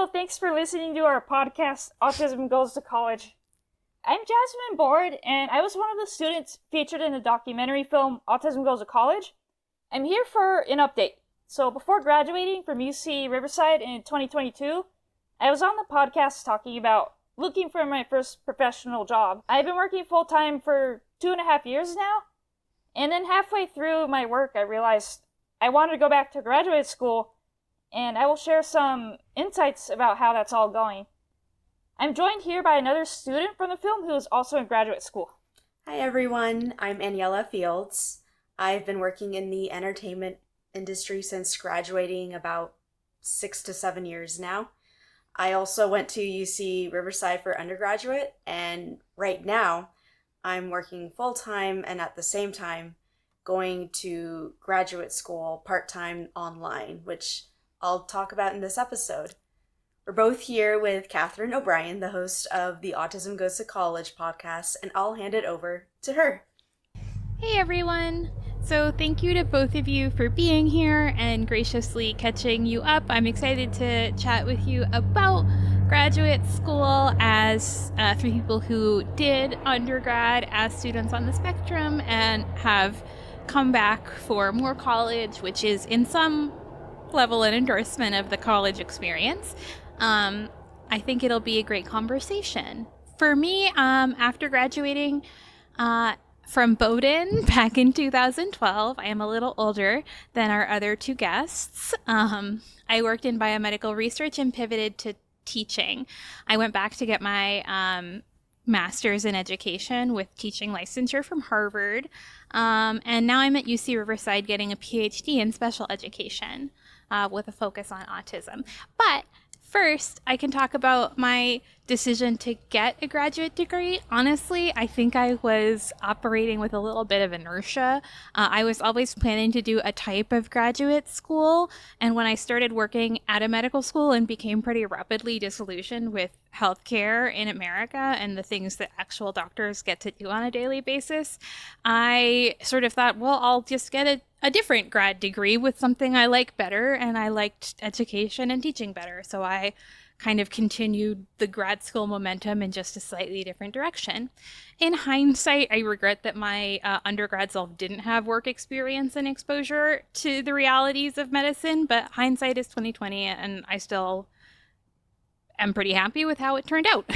Hello, thanks for listening to our podcast, Autism Goes to College. I'm Jasmine Board, and I was one of the students featured in the documentary film Autism Goes to College. I'm here for an update. So before graduating from UCRiverside in 2022, I was on the podcast talking about looking for my first professional job. I've been working full-time for 2.5 years now, and then halfway through my work, I realized I wanted to go back to graduate school, and I will share some insights about how that's all going. I'm joined here by another student from the film who is also in graduate school. Hi everyone, I'm Aniella Fields. I've been working in the entertainment industry since graduating about 6 to 7 years now. I also went to UCRiverside for undergraduate, and right now I'm working full-time and at the same time going to graduate school part-time online, which I'll talk about in this episode. We're both here with Katharine O'Brien, the host of the Autism Goes to College podcast, and I'll hand it over to her. Hey everyone! So thank you to both of you for being here and graciously catching you up. I'm excited to chat with you about graduate school as three people who did undergrad as students on the spectrum and have come back for more college, which is in some level an endorsement of the college experience. I think it'll be a great conversation. For me, after graduating from Bowdoin back in 2012, I am a little older than our other two guests. I worked in biomedical research and pivoted to teaching. I went back to get my master's in education with teaching licensure from Harvard. And now I'm at UCRiverside getting a PhD in special education with a focus on autism. But first, I can talk about my decision to get a graduate degree. Honestly, I think I was operating with a little bit of inertia. I was always planning to do a type of graduate school, and when I started working at a medical school and became pretty rapidly disillusioned with healthcare in America and the things that actual doctors get to do on a daily basis, I sort of thought, well, I'll just get a different grad degree with something I like better, and I liked education and teaching better. So I kind of continued the grad school momentum in just a slightly different direction. In hindsight, I regret that my undergrad self didn't have work experience and exposure to the realities of medicine, but hindsight is 2020, and I still am pretty happy with how it turned out.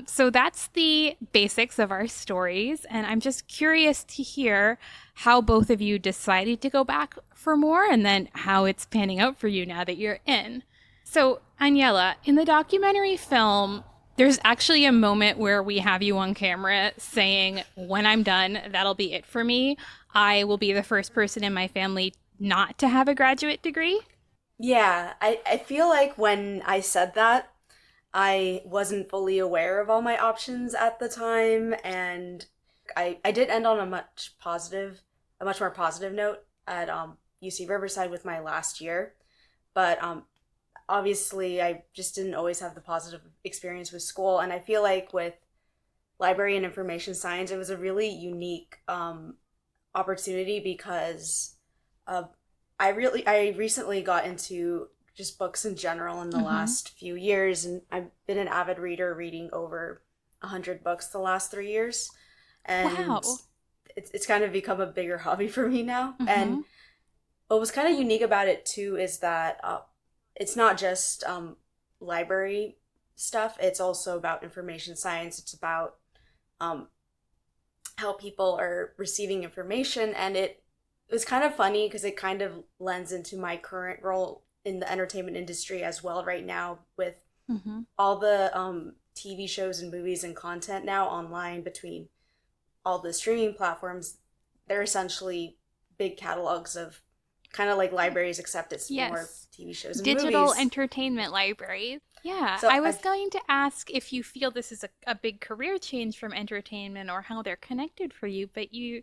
So that's the basics of our stories, and I'm just curious to hear how both of you decided to go back for more, and then how it's panning out for you now that you're in. So, Aniella, in the documentary film, there's actually a moment where we have you on camera saying, when I'm done, that'll be it for me. I will be the first person in my family not to have a graduate degree. Yeah, I feel like when I said that, I wasn't fully aware of all my options at the time, and I did end on a much more positive note at UCRiverside with my last year, but obviously I just didn't always have the positive experience with school, and I feel like with library and information science, it was a really unique opportunity because I recently got into just books in general in the last few years, and I've been an avid reader, reading over 100 books the last 3 years, and wow. It's kind of become a bigger hobby for me now. And what was kind of unique about it too is that it's not just library stuff, it's also about information science. It's about how people are receiving information, and it was kind of funny because it kind of lends into my current role in the entertainment industry as well right now, with all the TV shows and movies and content now online between all the streaming platforms. They're essentially big catalogs of kind of like libraries, except it's more TV shows and digital movies. Entertainment libraries. Yeah, So I was going to ask if you feel this is a big career change from entertainment or how they're connected for you, but you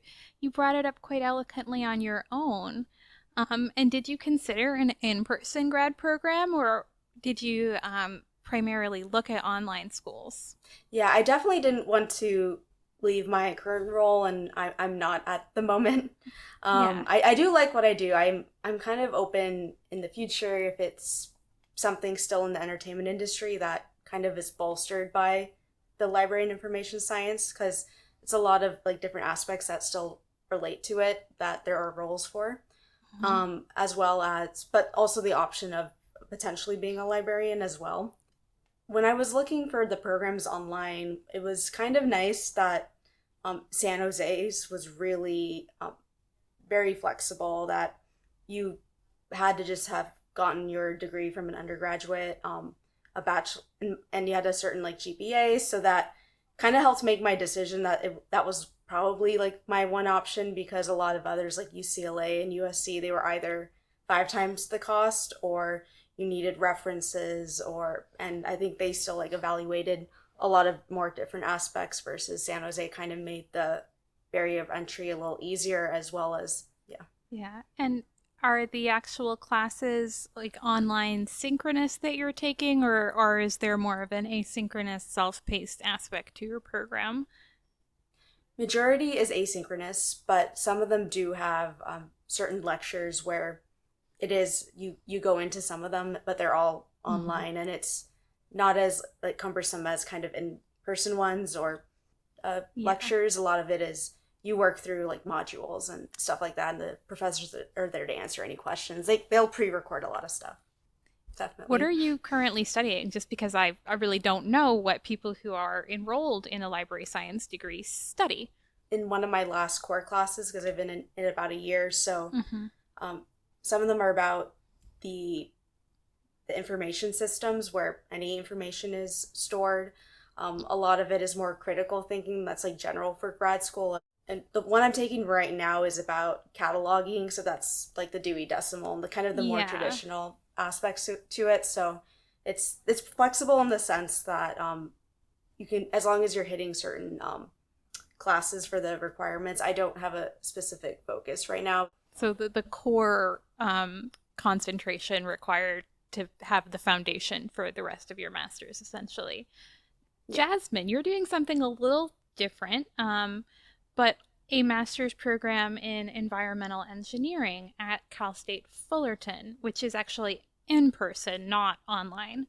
brought it up quite eloquently on your own. And did you consider an in-person grad program, or did you primarily look at online schools? Yeah, I definitely didn't want to leave my current role, and I'm not at the moment. I do like what I do. I'm kind of open in the future if it's something still in the entertainment industry that kind of is bolstered by the library and information science, because it's a lot of like different aspects that still relate to it that there are roles for, as well as, but also the option of potentially being a librarian as well. When I was looking for the programs online, it was kind of nice that San Jose's was really very flexible, that you had to just have gotten your degree from an undergraduate, a bachelor, and you had a certain like GPA, so that kind of helped make my decision that that was probably like my one option, because a lot of others like UCLA and USC, they were either 5 times the cost, or you needed references, and I think they still like evaluated a lot of more different aspects, versus San Jose kind of made the barrier of entry a little easier, as well as, yeah. Yeah. And are the actual classes like online synchronous that you're taking, or is there more of an asynchronous self-paced aspect to your program? Majority is asynchronous, but some of them do have certain lectures where it is you go into some of them, but they're all online, and it's not as like cumbersome as kind of in-person ones or lectures. A lot of it is you work through like modules and stuff like that, and the professors are there to answer any questions. They'll pre-record a lot of stuff. Definitely. What are you currently studying? Just because I really don't know what people who are enrolled in a library science degree study. In one of my last core classes, because I've been in about a year, so some of them are about the information systems where any information is stored. A lot of it is more critical thinking, that's like general for grad school. And the one I'm taking right now is about cataloging, so that's like the Dewey Decimal and the kind of the more traditional aspects to it. So it's flexible in the sense that you can, as long as you're hitting certain classes for the requirements. I don't have a specific focus right now. So the core concentration required to have the foundation for the rest of your master's, essentially. Yeah. Jasmine, you're doing something a little different, but a master's program in environmental engineering at Cal State Fullerton, which is actually in person, not online.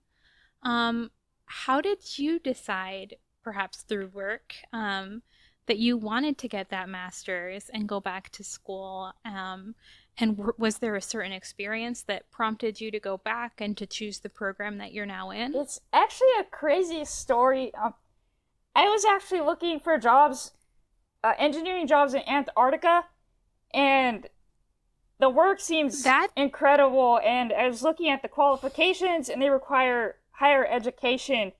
How did you decide, perhaps through work, that you wanted to get that master's and go back to school? And was there a certain experience that prompted you to go back and to choose the program that you're now in? It's actually a crazy story. I was actually looking for jobs, engineering jobs in Antarctica, and the work seems incredible. And I was looking at the qualifications, and they require higher education.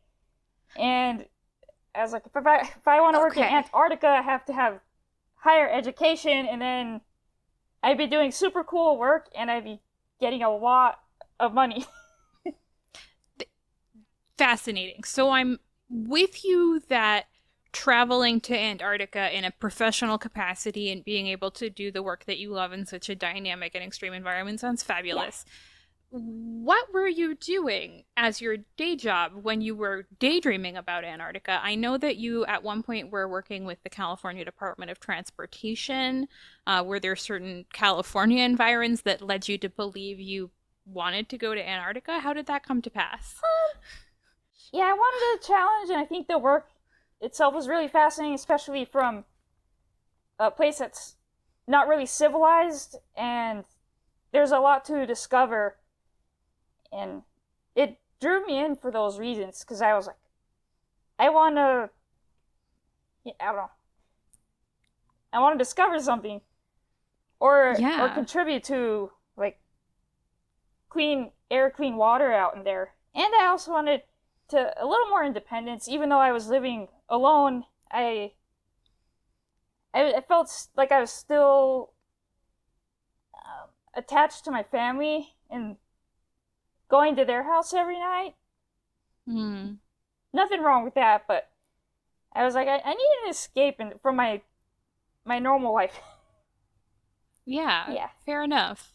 And I was like, if I want to work in Antarctica, I have to have higher education, and then I'd be doing super cool work, and I'd be getting a lot of money. Fascinating. So I'm with you that traveling to Antarctica in a professional capacity and being able to do the work that you love in such a dynamic and extreme environment sounds fabulous. Yeah. What were you doing as your day job when you were daydreaming about Antarctica? I know that you at one point were working with the California Department of Transportation. Were there certain California environs that led you to believe you wanted to go to Antarctica? How did that come to pass? Yeah, I wanted a challenge, and I think the work itself was really fascinating, especially from a place that's not really civilized, and there's a lot to discover. And it drew me in for those reasons, because I was like, I want to, I don't know, I want to discover something, or contribute to like clean air, clean water out in there. And I also wanted a little more independence. Even though I was living alone, I felt like I was still attached to my family and going to their house every night. Nothing wrong with that, but I was like, I need an escape from my normal life. Yeah, fair enough.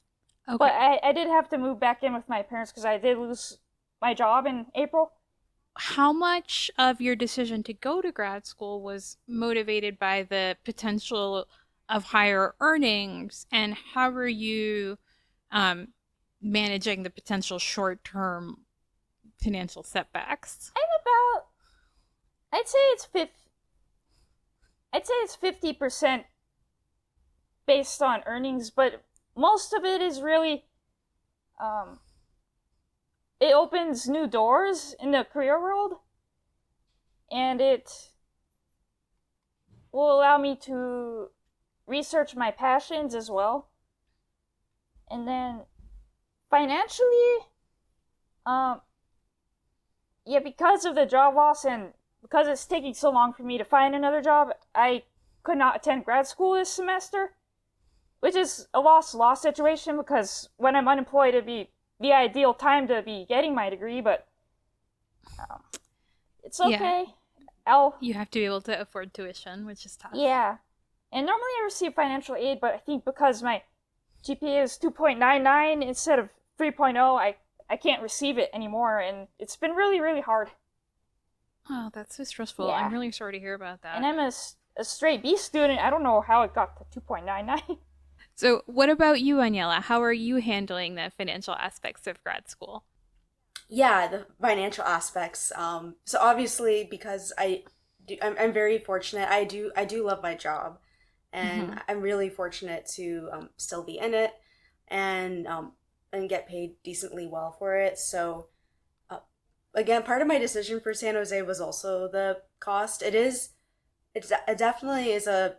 Okay. But I did have to move back in with my parents because I did lose my job in April. How much of your decision to go to grad school was motivated by the potential of higher earnings, and how were you managing the potential short-term financial setbacks? I'd say it's 50% based on earnings, but most of it is really it opens new doors in the career world, and it will allow me to research my passions as well. And then financially, yeah, because of the job loss and because it's taking so long for me to find another job, I could not attend grad school this semester, which is a loss-loss situation because when I'm unemployed, it'd be the ideal time to be getting my degree, but it's okay. Yeah. You have to be able to afford tuition, which is tough. Yeah. And normally I receive financial aid, but I think because my GPA is 2.99 instead of 3.0, I can't receive it anymore, and it's been really, really hard. Oh, that's so stressful. Yeah. I'm really sorry to hear about that. And I'm a straight B student. I don't know how it got to 2.99. So what about you, Aniella? How are you handling the financial aspects of grad school? Yeah, the financial aspects. So obviously, because I'm very fortunate. I do love my job, and I'm really fortunate to still be in it, and get paid decently well for it. So again, part of my decision for San Jose was also the cost. It definitely is a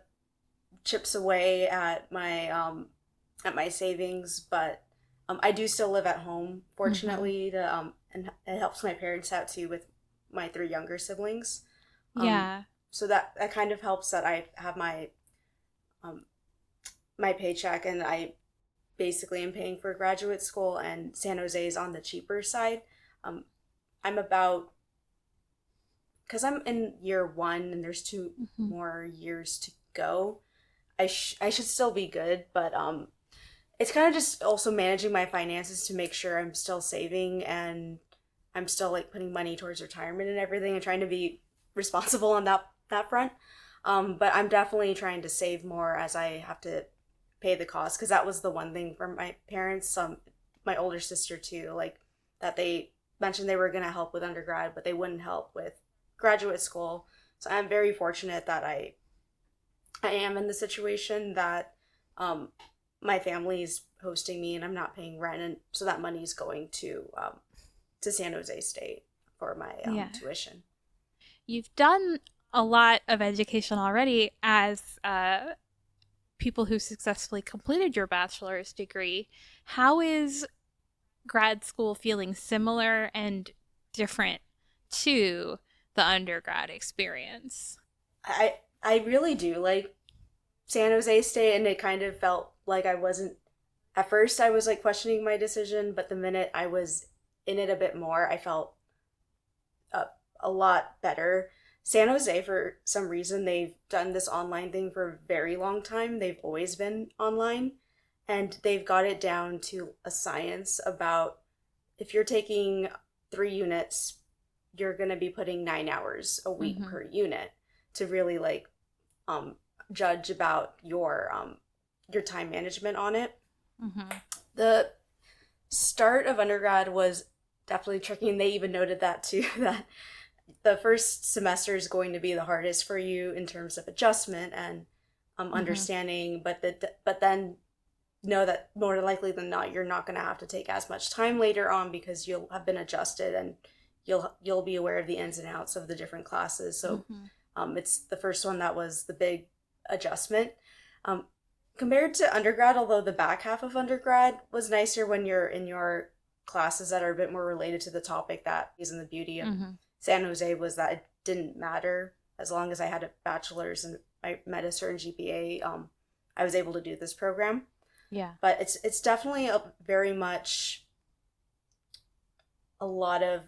chips away at my savings, but I do still live at home, fortunately, to and it helps my parents out too with my 3 younger siblings. Yeah. So that kind of helps that I have my paycheck, and I basically am paying for graduate school, and San Jose is on the cheaper side. I'm about, because I'm in year 1 and there's 2 more years to go, I should still be good, but it's kind of just also managing my finances to make sure I'm still saving and I'm still like putting money towards retirement and everything, and trying to be responsible on that front. But I'm definitely trying to save more as I have to pay the cost, because that was the one thing from my parents, my older sister too, like that they mentioned they were going to help with undergrad, but they wouldn't help with graduate school. So I'm very fortunate that I am in the situation that my family's hosting me and I'm not paying rent, and so that money's going to San Jose State for my tuition. You've done a lot of education already as people who successfully completed your bachelor's degree. How is grad school feeling similar and different to the undergrad experience? I really do like San Jose State, and it kind of felt like I wasn't, at first I was like questioning my decision, but the minute I was in it a bit more, I felt a lot better. San Jose, for some reason, they've done this online thing for a very long time. They've always been online, and they've got it down to a science about if you're taking 3 units, you're going to be putting 9 hours a week per unit to really like judge about your time management on it. The start of undergrad was definitely tricky, and they even noted that too, that the first semester is going to be the hardest for you in terms of adjustment and understanding, but then know that more likely than not you're not going to have to take as much time later on because you'll have been adjusted and you'll be aware of the ins and outs of the different classes. So it's the first one that was the big adjustment. Compared to undergrad, although the back half of undergrad was nicer when you're in your classes that are a bit more related to the topic, that isn't the beauty of San Jose, was that it didn't matter as long as I had a bachelor's and I met a certain GPA. I was able to do this program. Yeah, but it's definitely very much a lot of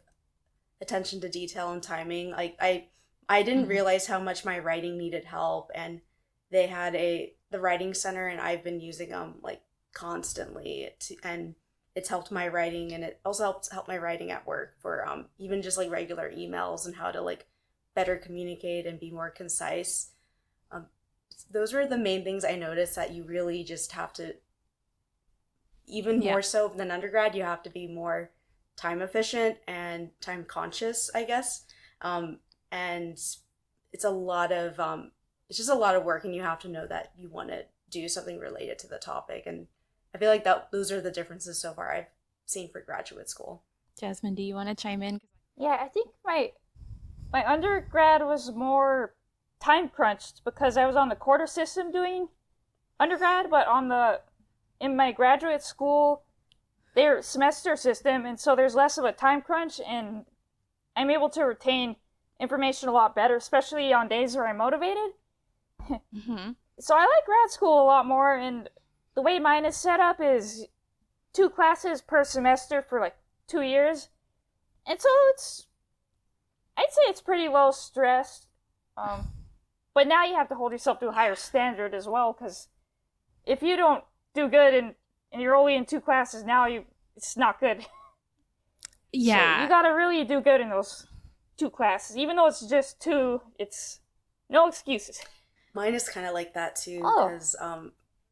attention to detail and timing. Like I didn't realize how much my writing needed help, and they had the writing center, and I've been using them like constantly and it's helped my writing, and it also help my writing at work for even just like regular emails and how to like better communicate and be more concise. Those were the main things I noticed, that you really just have to, even more so than undergrad, you have to be more time efficient and time conscious, I guess. And it's a lot of it's just a lot of work, and you have to know that you want to do something related to the topic. And I feel like that those are the differences so far I've seen for graduate school. Jasmine, do you want to chime in? Yeah, I think my undergrad was more time crunched because I was on the quarter system doing undergrad, but in my graduate school, they're semester system, and so there's less of a time crunch, and I'm able to retain information a lot better, especially on days where I'm motivated. Mm-hmm. So I like grad school a lot more, and the way mine is set up is 2 classes per semester for like 2 years, and so I'd say it's pretty low stress. But now you have to hold yourself to a higher standard as well, because if you don't do good and you're only in 2 classes now, it's not good. Yeah. So you gotta really do good in those 2 classes. Even though it's just 2, it's no excuses. Mine is kind of like that too, Oh. because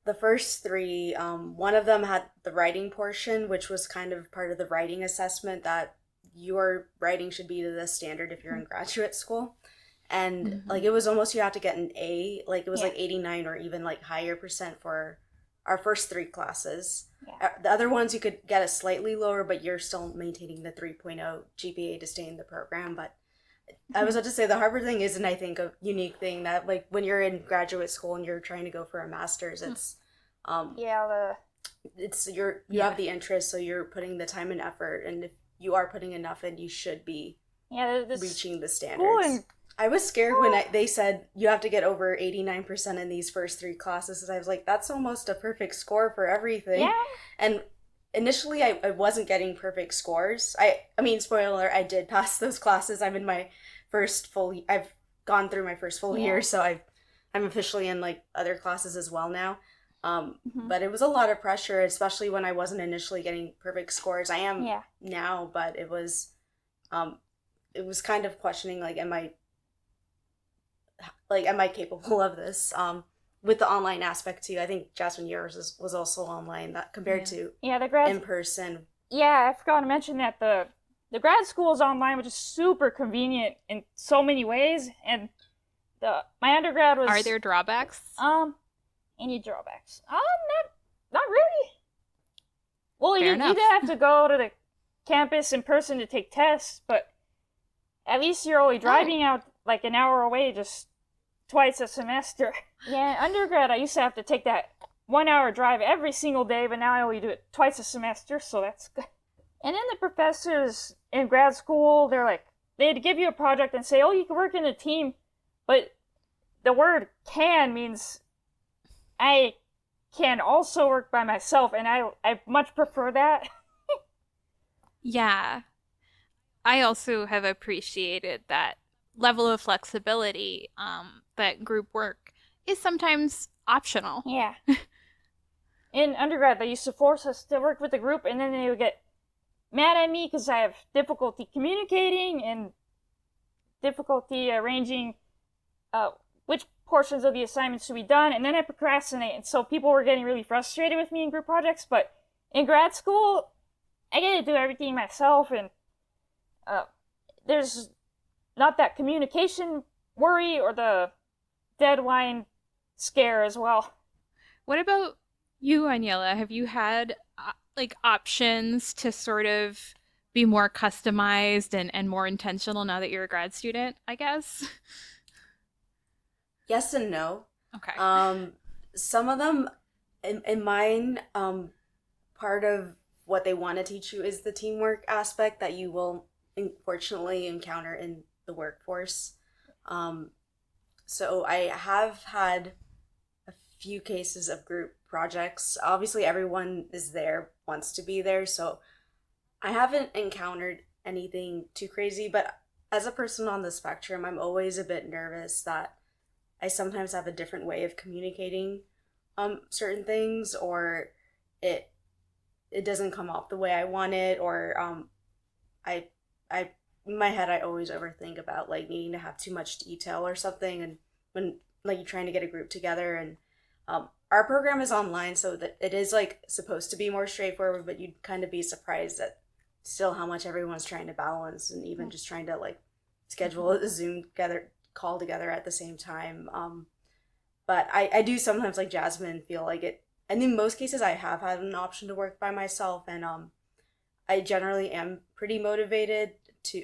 the first 3, one of them had the writing portion, which was kind of part of the writing assessment that your writing should be to the standard if you're in graduate school. And like it was almost you have to get an A, like it was like 89 or even like higher percent for our first 3 classes. Yeah. The other ones you could get a slightly lower, but you're still maintaining the 3.0 GPA to stay in the program. But I was about to say the Harvard thing isn't, I think, a unique thing that like when you're in graduate school and you're trying to go for a master's, it's it's you have the interest, so you're putting the time and effort, and if you are putting enough in, you should be reaching the standards. I was scared when they said you have to get over 89% in these first 3 classes, and I was like, that's almost a perfect score for everything. Yeah. And initially I wasn't getting perfect scores. I mean, spoiler, I did pass those classes. I'm in my I've gone through my first full year, so I'm officially in like other classes as well now. But it was a lot of pressure, especially when I wasn't initially getting perfect scores. I am now, but it was kind of questioning like, am I capable of this? With the online aspect too. I think Jasmine, yours was also online, that compared to the grad in person. Yeah, I forgot to mention that the grad school is online, which is super convenient in so many ways. And my undergrad was. Are there drawbacks? Any drawbacks? Not really. Well, you enough. did have to go to the campus in person to take tests, but at least you're only driving out like an hour away just twice a semester. Yeah, undergrad, I used to have to take that 1 hour drive every single day, but now I only do it twice a semester, so that's good. And then the professors in grad school, they'd give you a project and say, oh, you can work in a team, but the word can means I can also work by myself, and I much prefer that. Yeah. I also have appreciated that level of flexibility, that group work is sometimes optional. Yeah. In undergrad, they used to force us to work with a group, and then they would get mad at me because I have difficulty communicating and difficulty arranging which portions of the assignments should be done, and then I procrastinate, and so people were getting really frustrated with me in group projects. But in grad school, I get to do everything myself, and there's not that communication worry or the deadline scare as well. What about you, Aniella? Have you had options to sort of be more customized and more intentional now that you're a grad student, I guess? Yes and no. Okay. Some of them in mine, part of what they want to teach you is the teamwork aspect that you will unfortunately encounter in the workforce. So I have had a few cases of group projects. Obviously everyone is there, wants to be there, so I haven't encountered anything too crazy, but as a person on the spectrum, I'm always a bit nervous that I sometimes have a different way of communicating certain things, or it doesn't come off the way I want it, or I in my head I always overthink about like needing to have too much detail or something, and when like you're trying to get a group together, and our program is online, so that it is like supposed to be more straightforward, but you'd kind of be surprised at still how much everyone's trying to balance, and even just trying to like schedule a Zoom call together at the same time. But I do sometimes, like Jasmine, feel like it. And in most cases, I have had an option to work by myself, and I generally am pretty motivated to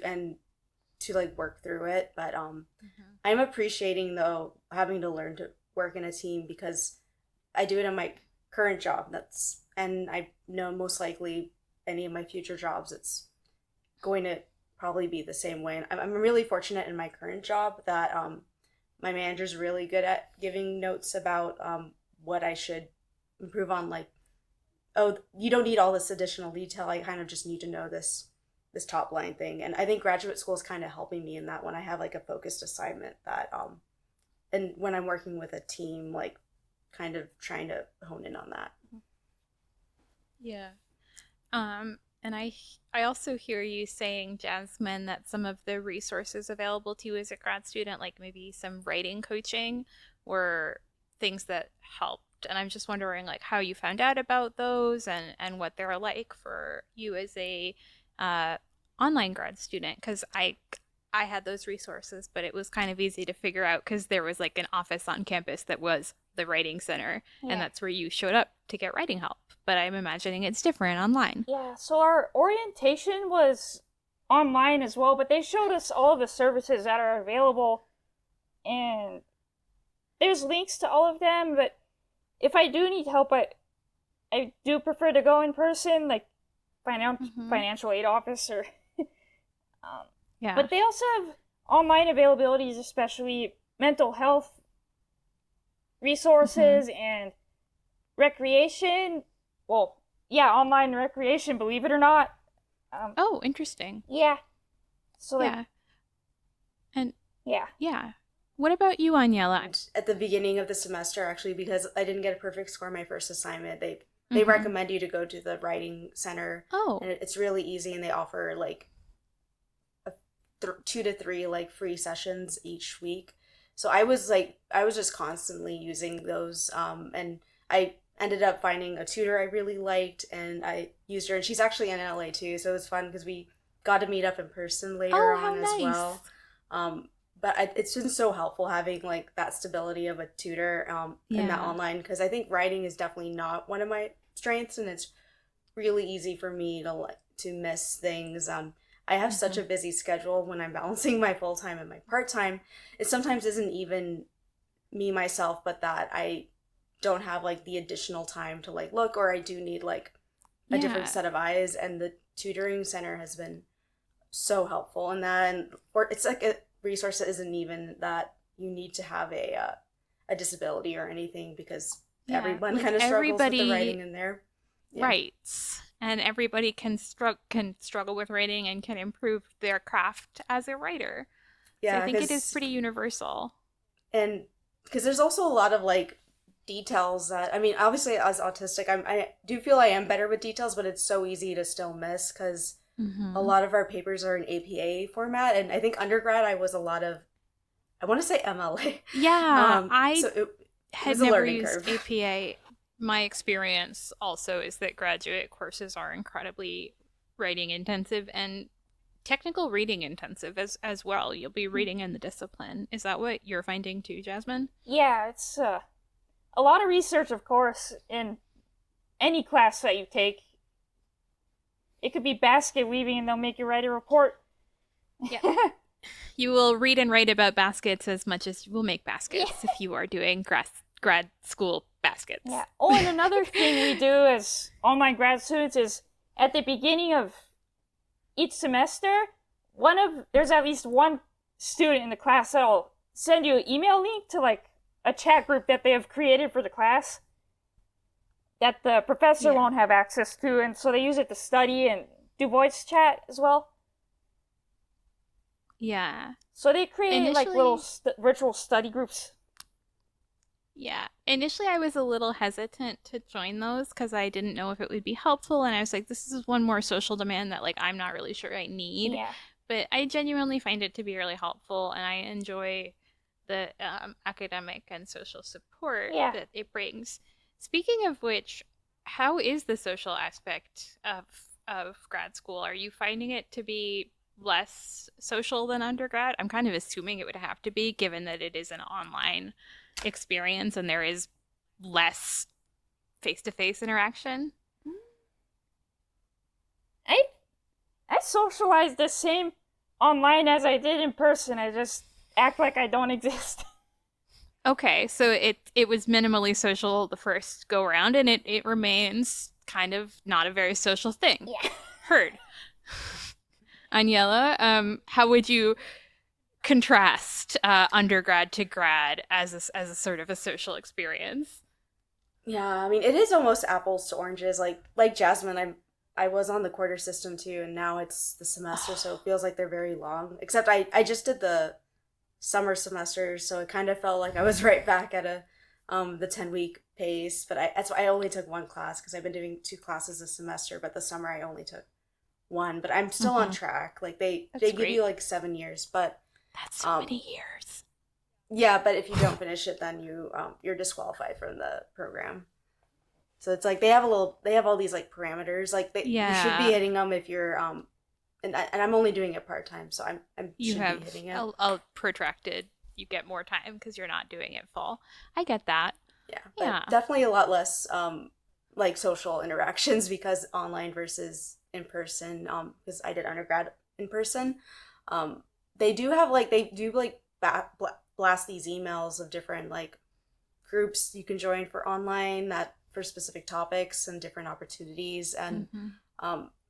like work through it. But I'm appreciating though having to learn to work in a team, because I do it in my current job. And I know most likely any of my future jobs, it's going to probably be the same way. And I'm really fortunate in my current job that my manager's really good at giving notes about what I should improve on. Like, oh, you don't need all this additional detail. I kind of just need to know this top line thing. And I think graduate school is kind of helping me in that, when I have like a focused assignment that and when I'm working with a team, like kind of trying to hone in on that. Yeah. And I also hear you saying, Jasmine, that some of the resources available to you as a grad student, like maybe some writing coaching, were things that helped. And I'm just wondering like how you found out about those, and what they're like for you as a online grad student, because I had those resources, but it was kind of easy to figure out because there was like an office on campus that was the writing center, and that's where you showed up to get writing help. But I'm imagining it's different online. Yeah, so our orientation was online as well, but they showed us all of the services that are available, and there's links to all of them. But if I do need help, I do prefer to go in person, like financial aid office or Yeah. But they also have online availabilities, especially mental health resources and recreation. Well, yeah, online recreation, believe it or not. Oh, interesting. Yeah. So like, Yeah. And yeah. yeah. What about you, Aniella? At the beginning of the semester, actually, because I didn't get a perfect score my first assignment, they recommend you to go to the writing center. Oh. And it's really easy, and they offer like 2 to 3 like free sessions each week. So I was just constantly using those, and I ended up finding a tutor I really liked, and I used her, and she's actually in LA too, so it was fun because we got to meet up in person later on as well. But it's been so helpful having like that stability of a tutor in that online, because I think writing is definitely not one of my strengths, and it's really easy for me to miss things. I have such a busy schedule when I'm balancing my full-time and my part-time. It sometimes isn't even me myself, but that I don't have like the additional time to like look, or I do need like a different set of eyes, and the tutoring center has been so helpful in that. And it's like a resource that isn't even that you need to have a disability or anything, because everyone kind of struggles with the writing in there. Writes, and everybody can struggle with writing and can improve their craft as a writer. So I think it is pretty universal. And because there's also a lot of like details that, I mean, obviously as autistic, I do feel I am better with details, but it's so easy to still miss, because a lot of our papers are in APA format, and I think undergrad I was a lot of, I want to say MLA. Yeah, I had never used APA. My experience also is that graduate courses are incredibly writing intensive and technical reading intensive as well. You'll be reading in the discipline. Is that what you're finding too, Jasmine? Yeah, it's a lot of research, of course, in any class that you take. It could be basket weaving, and they'll make you write a report. Yeah. You will read and write about baskets as much as you will make baskets if you are doing grad school baskets. Yeah. Oh, and another thing we do as online grad students is at the beginning of each semester, there's at least one student in the class that'll send you an email link to like a chat group that they have created for the class that the professor won't have access to, and so they use it to study and do voice chat as well. Yeah. So they create like little virtual study groups. Yeah. Initially, I was a little hesitant to join those because I didn't know if it would be helpful, and I was like, this is one more social demand that like I'm not really sure I need. Yeah. But I genuinely find it to be really helpful, and I enjoy the academic and social support that it brings. Speaking of which, how is the social aspect of of grad school, are you finding it to be less social than undergrad? I'm kind of assuming it would have to be, given that it is an online experience and there is less face-to-face interaction. I I socialize the same online as I did in person. I just act like I don't exist. Okay, so it was minimally social the first go around, and it remains kind of not a very social thing. Yeah. Heard. Aniella, how would you contrast undergrad to grad as a sort of a social experience? Yeah, I mean, it is almost apples to oranges. Like Jasmine, I was on the quarter system too, and now it's the semester, so it feels like they're very long. Except I just did the summer semester, so it kind of felt like I was right back at the 10-week pace. But that's why I only took one class, because I've been doing 2 classes this semester, but the summer I only took one. But I'm still on track. Like they give great. you like 7 years, but That's so many years. yeah, but if you don't finish it, then you're disqualified from the program. So it's like they have all these like parameters. Like you should be hitting them if you're and I'm only doing it part time, so You should have be hitting it. a protracted. You get more time because you're not doing it full. I get that. Yeah, but definitely a lot less like social interactions because online versus in person. Because I did undergrad in person. They do blast these emails of different like groups you can join for online that for specific topics and different opportunities, and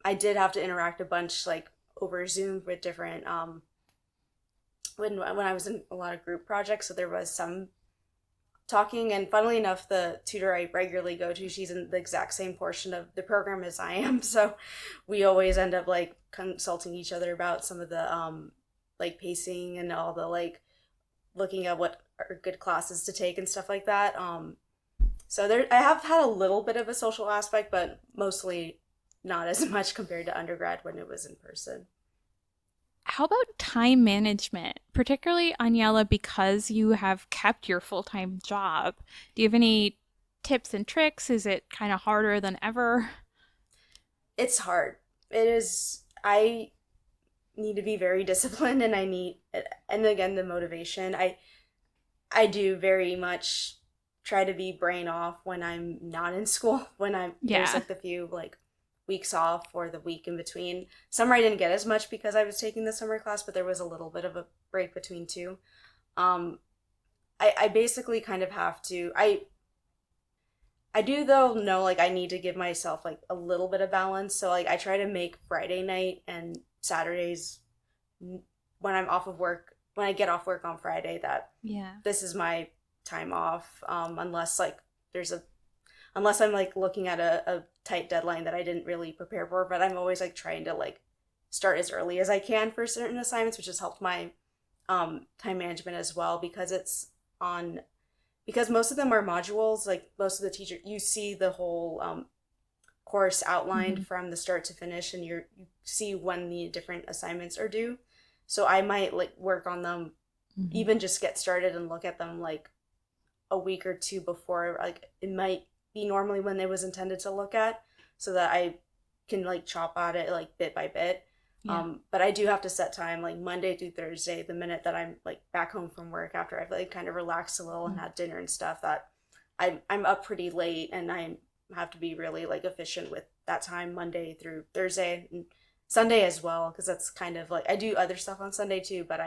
I did have to interact a bunch like over Zoom with different when I was in a lot of group projects, so there was some talking. And funnily enough, the tutor I regularly go to, she's in the exact same portion of the program as I am, so we always end up like consulting each other about some of the like pacing and all the like looking at what are good classes to take and stuff like that. So I have had a little bit of a social aspect, but mostly not as much compared to undergrad when it was in person. How about time management, particularly Aniella, because you have kept your full-time job? Do you have any tips and tricks? Is it kind of harder than ever? It's hard. It is. I need to be very disciplined, and and again, the motivation. I do very much try to be brain off when I'm not in school, there's like the few like weeks off or the week in between. Summer I didn't get as much because I was taking the summer class, but there was a little bit of a break between two. I basically kind of have to, I do though know like I need to give myself like a little bit of balance. So like I try to make Friday night and Saturdays when I'm off of work, when I get off work on Friday, that this is my time off, unless I'm like looking at a tight deadline that I didn't really prepare for. But I'm always like trying to like start as early as I can for certain assignments, which has helped my time management as well, because because most of them are modules. Like most of the teacher, you see the whole course outlined from the start to finish, and you see when the different assignments are due. So I might like work on them, even just get started and look at them like a week or two before, like it might be normally when it was intended to look at, so that I can like chop at it like bit by bit. But I do have to set time like Monday through Thursday, the minute that I'm like back home from work after I've like kind of relaxed a little and had dinner and stuff, that I'm up pretty late, and I have to be really like efficient with that time Monday through Thursday and Sunday as well, because that's kind of like I do other stuff on Sunday too, but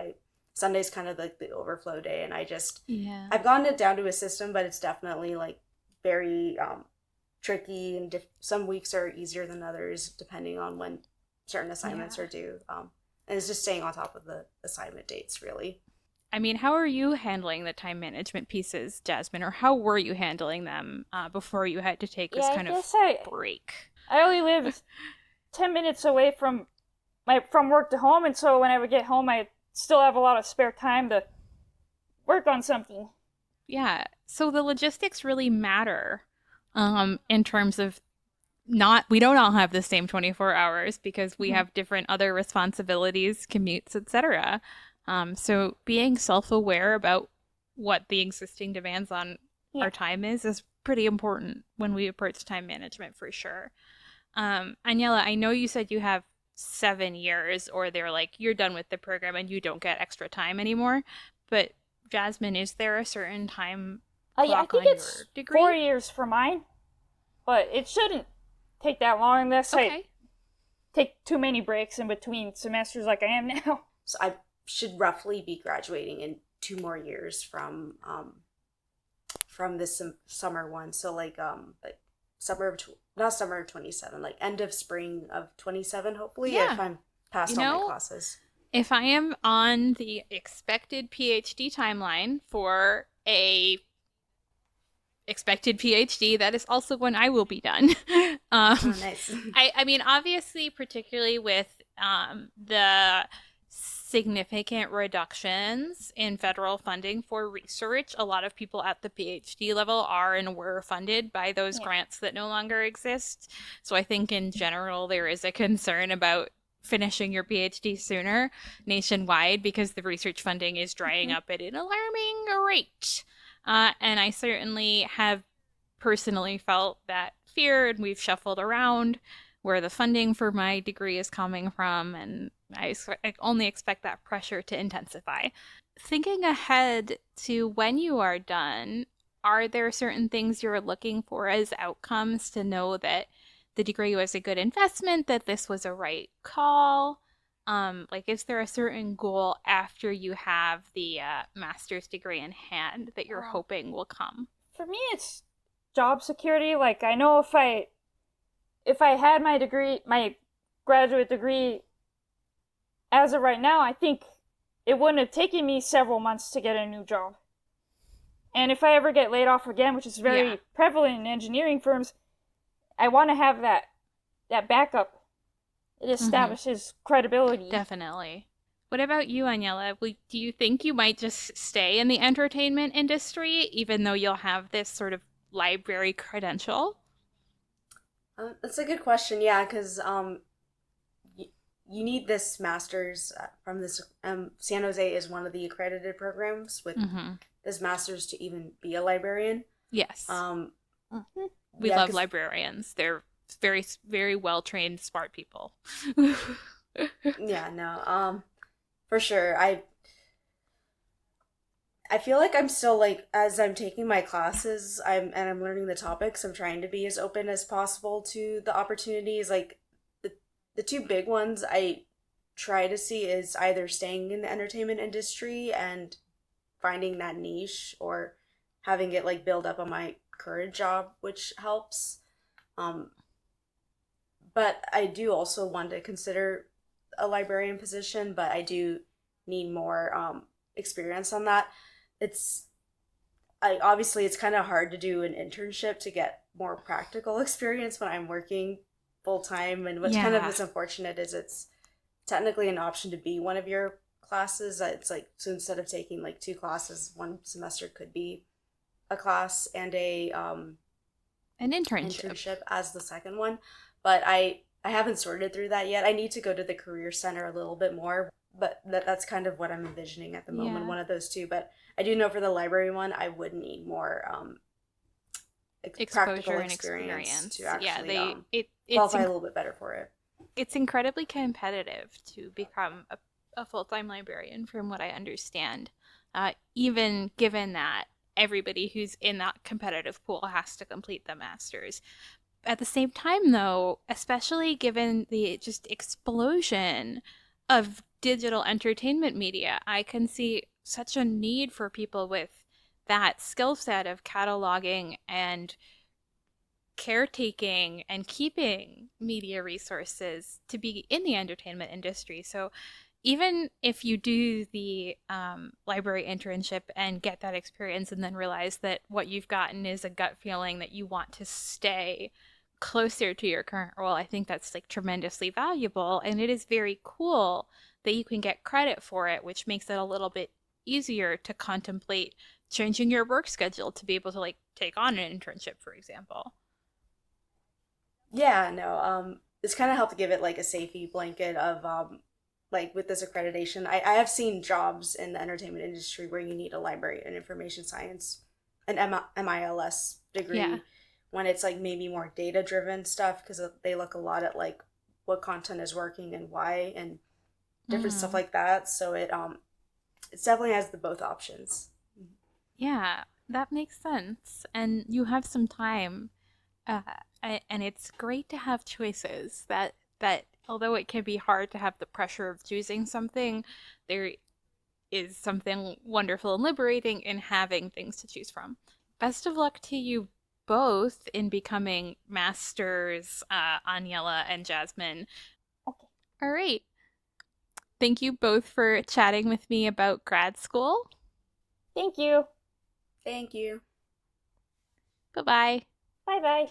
Sunday's kind of like the overflow day, and I've gotten it down to a system, but it's definitely like very tricky, and some weeks are easier than others depending on when certain assignments are due, and it's just staying on top of the assignment dates, really. I mean, how are you handling the time management pieces, Jasmine, or how were you handling them before you had to take this kind of break? I only lived 10 minutes away from work to home, and so when I would get home, I still have a lot of spare time to work on something. Yeah, so the logistics really matter in terms of we don't all have the same 24 hours because we have different other responsibilities, commutes, etc. So being self-aware about what the existing demands on our time is pretty important when we approach time management, for sure. Aniella, I know you said you have 7 years, or they're like, you're done with the program and you don't get extra time anymore. But Jasmine, is there a certain time Yeah, I clock think on it's your degree? 4 years for mine, but it shouldn't take that long unless I Okay. take too many breaks in between semesters like I am now. So I should roughly be graduating in 2 more years from this summer one. So like not summer of 27, like end of spring of 27, hopefully, Yeah. if I'm passed all my classes. If I am on the expected PhD timeline for a expected PhD, that is also when I will be done. Oh, nice. I mean, obviously, particularly with the significant reductions in federal funding for research, a lot of people at the PhD level are and were funded by those grants that no longer exist. So I think in general, there is a concern about finishing your PhD sooner nationwide because the research funding is drying up at an alarming rate. And I certainly have personally felt that fear, and we've shuffled around where the funding for my degree is coming from, and I only expect that pressure to intensify. Thinking ahead to when you are done, are there certain things you're looking for as outcomes to know that the degree was a good investment, that this was a right call? Like, is there a certain goal after you have the master's degree in hand that you're hoping will come? For me, it's job security. Like, I know if I had my degree, my graduate degree, as of right now, I think it wouldn't have taken me several months to get a new job. And if I ever get laid off again, which is very prevalent in engineering firms, I want to have that backup. It establishes credibility. Definitely. What about you, Aniella? Do you think you might just stay in the entertainment industry, even though you'll have this sort of library credential? That's a good question. Yeah, because you need this master's from this. San Jose is one of the accredited programs with this master's to even be a librarian. Yes. We love librarians. They're very, very well trained, smart people. Yeah, no. For sure. I feel like I'm still like, as I'm taking my classes, I'm learning the topics, I'm trying to be as open as possible to the opportunities. Like the two big ones I try to see is either staying in the entertainment industry and finding that niche, or having it like build up on my current job, which helps. But I do also want to consider a librarian position, but I do need more experience on that. Obviously it's kind of hard to do an internship to get more practical experience when I'm working full time, and what's kind of is unfortunate is it's technically an option to be one of your classes. It's like, so instead of taking like 2 classes, one semester could be a class and an internship as the second one. But I haven't sorted through that yet. I need to go to the career center a little bit more, but that's kind of what I'm envisioning at the moment, one of those two. But I do know for the library one, I would need more exposure and experience to actually it's qualify a little bit better for it. It's incredibly competitive to become a full-time librarian, from what I understand, even given that everybody who's in that competitive pool has to complete the master's. At the same time, though, especially given the just explosion of digital entertainment media, I can see such a need for people with that skill set of cataloging and caretaking and keeping media resources to be in the entertainment industry. So even if you do the library internship and get that experience and then realize that what you've gotten is a gut feeling that you want to stay closer to your current role, I think that's like tremendously valuable. And it is very cool that you can get credit for it, which makes it a little bit easier to contemplate changing your work schedule to be able to like take on an internship, for example. Yeah, no, this kind of helped give it like a safety blanket of like with this accreditation. I have seen jobs in the entertainment industry where you need a library and information science, an MILS degree, when it's like maybe more data driven stuff, because they look a lot at like what content is working and why and different stuff like that. So it definitely has the both options. Yeah, that makes sense. And you have some time, and it's great to have choices. That although it can be hard to have the pressure of choosing something, there is something wonderful and liberating in having things to choose from. Best of luck to you both in becoming masters, Aniella and Jasmine. Okay. All right. Thank you both for chatting with me about grad school. Thank you. Thank you. Bye bye. Bye bye.